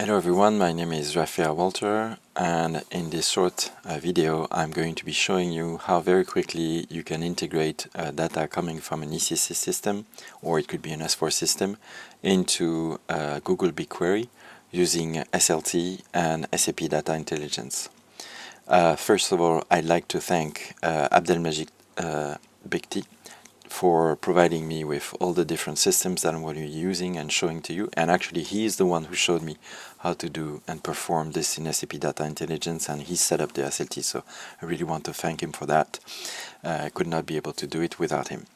Hello everyone, my name is Raphael Walter, and in this short video I'm going to be showing you how very quickly you can integrate data coming from an ECC system, or it could be an S4 system, into Google BigQuery using SLT and SAP Data Intelligence. First of all, I'd like to thank Abdelmajid Bekti for providing me with all the different systems that I'm going to be using and showing to you. And actually, he is the one who showed me how to do and perform this in SAP Data Intelligence, and he set up the SLT, so I really want to thank him for that. I could not be able to do it without him.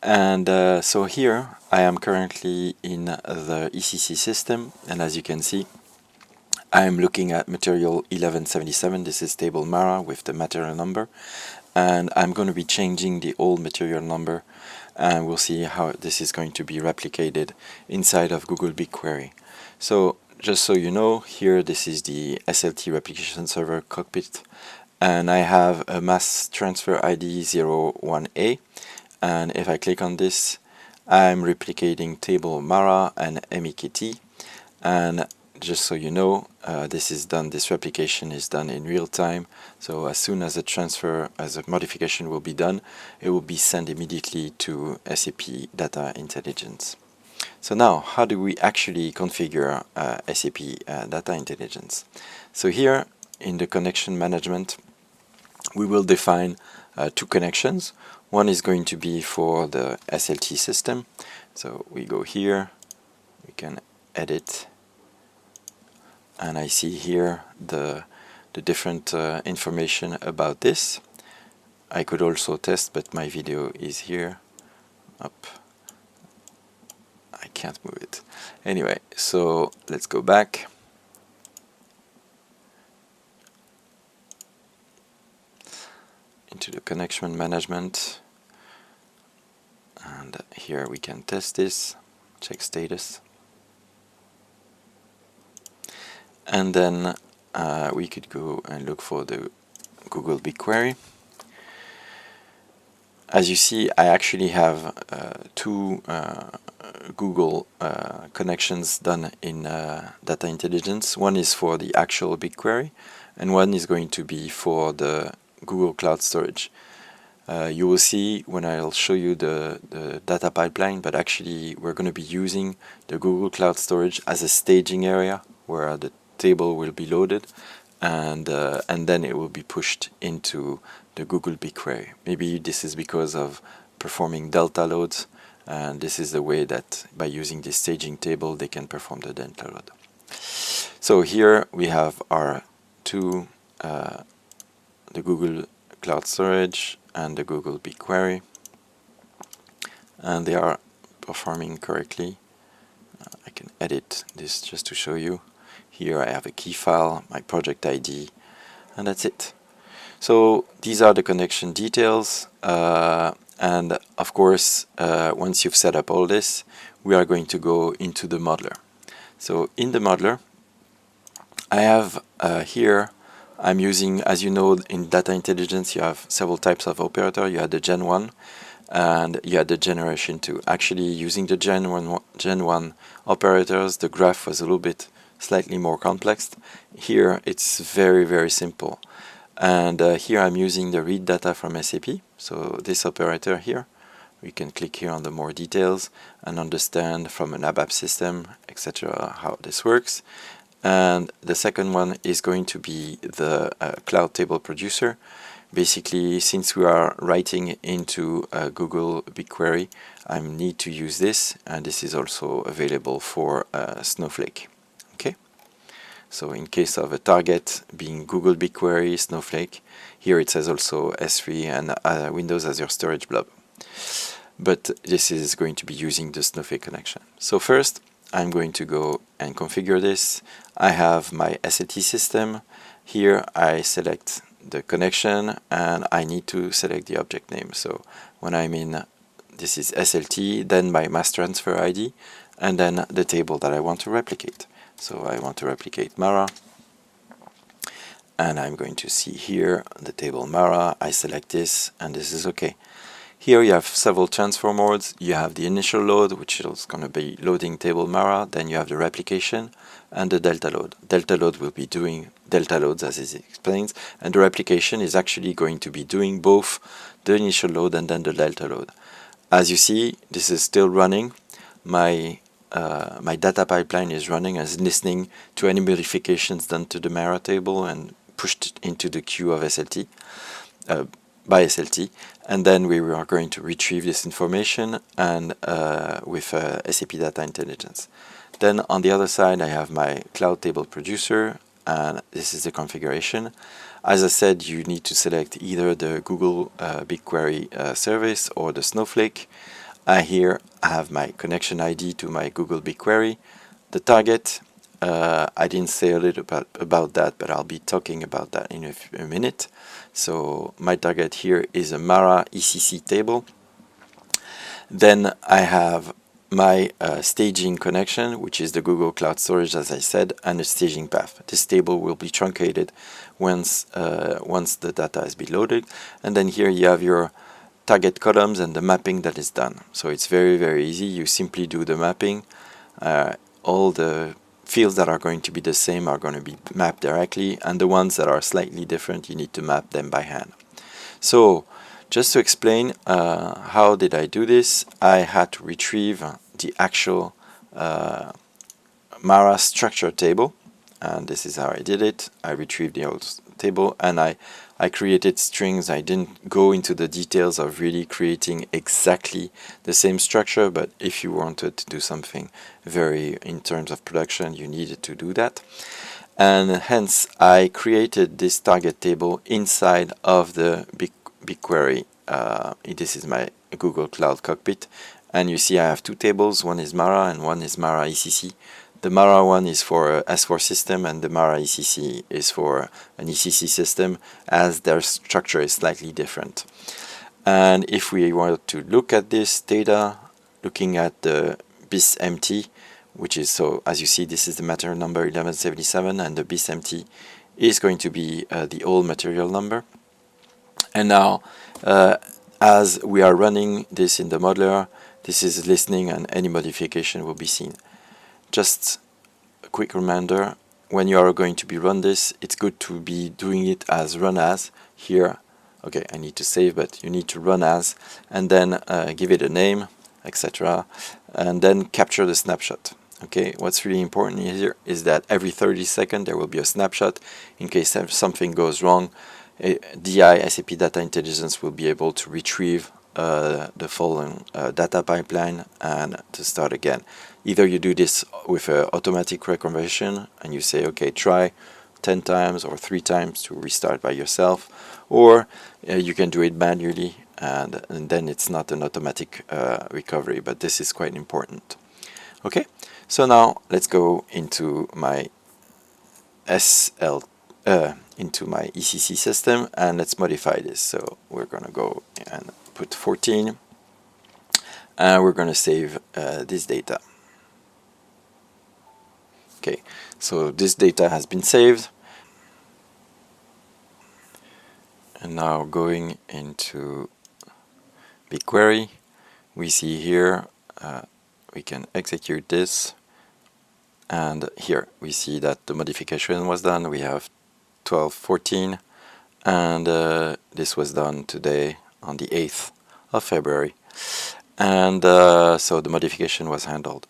And so here, I am currently in the ECC system, and as you can see, I'm looking at material 1177. This is table Mara with the material number, and I'm going to be changing the old material number, and we'll see how this is going to be replicated inside of Google BigQuery. So just so you know, here this is the SLT replication server cockpit, and I have a mass transfer ID 01A, and if I click on this, I'm replicating table Mara and MEKT, and just so you know, this replication is done in real time. So as soon as a modification will be done, it will be sent immediately to SAP Data Intelligence. So now, how do we actually configure SAP Data Intelligence? So here in the connection management, we will define two connections. One is going to be for the SLT system. So we go here, we can edit, and I see here the different information about this. I could also test, but my video is here. Up. I can't move it. Anyway, so let's go back. Into the connection management. And here we can test this, check status. And then we could go and look for the Google BigQuery. As you see, I actually have two Google connections done in Data Intelligence. One is for the actual BigQuery, and one is going to be for the Google Cloud Storage. You will see when I'll show you the data pipeline, but actually we're going to be using the Google Cloud Storage as a staging area where the table will be loaded, and then it will be pushed into the Google BigQuery. Maybe this is because of performing delta loads, and this is the way that by using this staging table they can perform the delta load. So here we have our two, the Google Cloud Storage and the Google BigQuery, and they are performing correctly. I can edit this just to show you. Here I have a key file, my project ID, and that's it. So these are the connection details, and of course once you've set up all this, we are going to go into the modeler. So in the modeler, I have here, I'm using, as you know, in Data Intelligence you have several types of operator. You had the Gen 1 and you had the Generation 2. Actually, using the Gen 1 operators, the graph was a little bit slightly more complex. Here it's very, very simple. And here I'm using the read data from SAP. So this operator here, we can click here on the more details and understand from an ABAP system, etc., how this works. And the second one is going to be the Cloud Table Producer. Basically, since we are writing into Google BigQuery, I need to use this, and this is also available for Snowflake. Okay, so in case of a target being Google BigQuery, Snowflake, here it says also S3 and Windows Azure Storage Blob. But this is going to be using the Snowflake connection. So first, I'm going to go and configure this. I have my SLT system. Here I select the connection and I need to select the object name. So when I'm in, this is SLT, then my mass transfer ID, and then the table that I want to replicate. So I want to replicate Mara, and I'm going to see here the table Mara. I select this, and this is okay. Here you have several transfer modes. You have the initial load, which is going to be loading table Mara. Then you have the replication and the delta load. Delta load will be doing delta loads as it explains, and the replication is actually going to be doing both the initial load and then the delta load. As you see, this is still running. My data pipeline is running as listening to any modifications done to the Mara table and pushed into the queue of SLT by SLT, and then we are going to retrieve this information and with SAP Data Intelligence. Then on the other side I have my cloud table producer, and this is the configuration. As I said, you need to select either the Google BigQuery service or the Snowflake. Here I have my connection ID to my Google BigQuery. The target, I didn't say a little about that, but I'll be talking about that in a minute. So my target here is a Mara ECC table. Then I have my staging connection, which is the Google Cloud Storage, as I said, and the staging path. This table will be truncated once the data has been loaded. And then here you have your target columns and the mapping that is done. So it's very, very easy. You simply do the mapping. All the fields that are going to be the same are going to be mapped directly, and the ones that are slightly different, you need to map them by hand. So just to explain how did I do this, I had to retrieve the actual Mara structure table, and this is how I did it. I retrieved the old table and I created strings. I didn't go into the details of really creating exactly the same structure, but if you wanted to do something very in terms of production, you needed to do that. And hence I created this target table inside of the BigQuery. This is my Google Cloud Cockpit, and you see I have two tables. One is Mara and one is Mara ECC. The Mara one is for S4 system, and the Mara ECC is for an ECC system, as their structure is slightly different. And if we want to look at this data, looking at the bis empty, which is, so as you see, this is the material number 1177, and the bis empty is going to be the old material number. And now, as we are running this in the modeler, this is listening and any modification will be seen. Just a quick reminder, when you are going to be run this, it's good to be doing it as run as here. Okay, I need to save, but you need to run as, and then give it a name, etc. And then capture the snapshot. Okay, what's really important here is that every 30 seconds there will be a snapshot in case something goes wrong. DI, SAP Data Intelligence, will be able to retrieve the fallen data pipeline and to start again. Either you do this with an automatic reconversion and you say, okay, try 10 times or 3 times to restart by yourself, or you can do it manually, and then it's not an automatic recovery, but this is quite important. Okay, so now let's go into my into my ECC system and let's modify this. So we're going to go and put 14, and we're going to save this data. Okay, so this data has been saved, and now going into BigQuery, we see here we can execute this, and here we see that the modification was done. We have 12:14, and this was done today on the 8th of February, and so the modification was handled.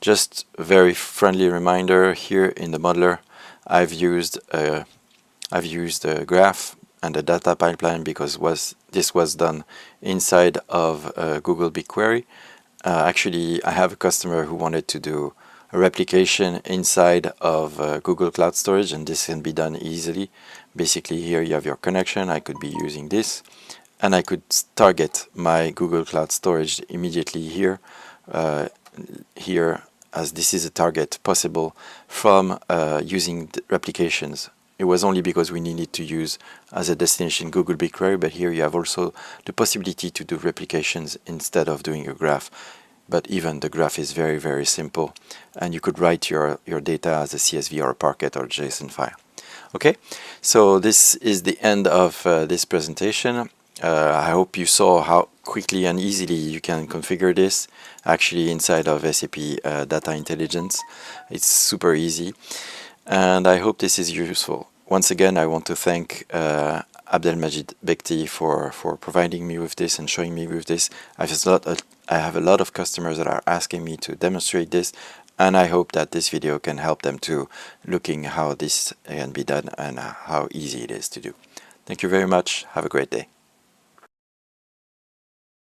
Just a very friendly reminder, here in the modeler I've used a graph and a data pipeline because this was done inside of Google BigQuery. Actually, I have a customer who wanted to do a replication inside of Google Cloud Storage, and this can be done easily. Basically, here you have your connection. I could be using this, and I could target my Google Cloud Storage immediately here, as this is a target possible from using replications. It was only because we needed to use as a destination Google BigQuery, but here you have also the possibility to do replications instead of doing a graph. But even the graph is very, very simple, and you could write your data as a CSV or a Parquet or JSON file. Okay, so this is the end of this presentation. I hope you saw how quickly and easily you can configure this actually inside of SAP Data Intelligence. It's super easy, and I hope this is useful. Once again, I want to thank Abdelmajid Bekti for providing me with this and showing me with this. I have a lot of customers that are asking me to demonstrate this, and I hope that this video can help them to looking how this can be done and how easy it is to do. Thank you very much. Have a great day.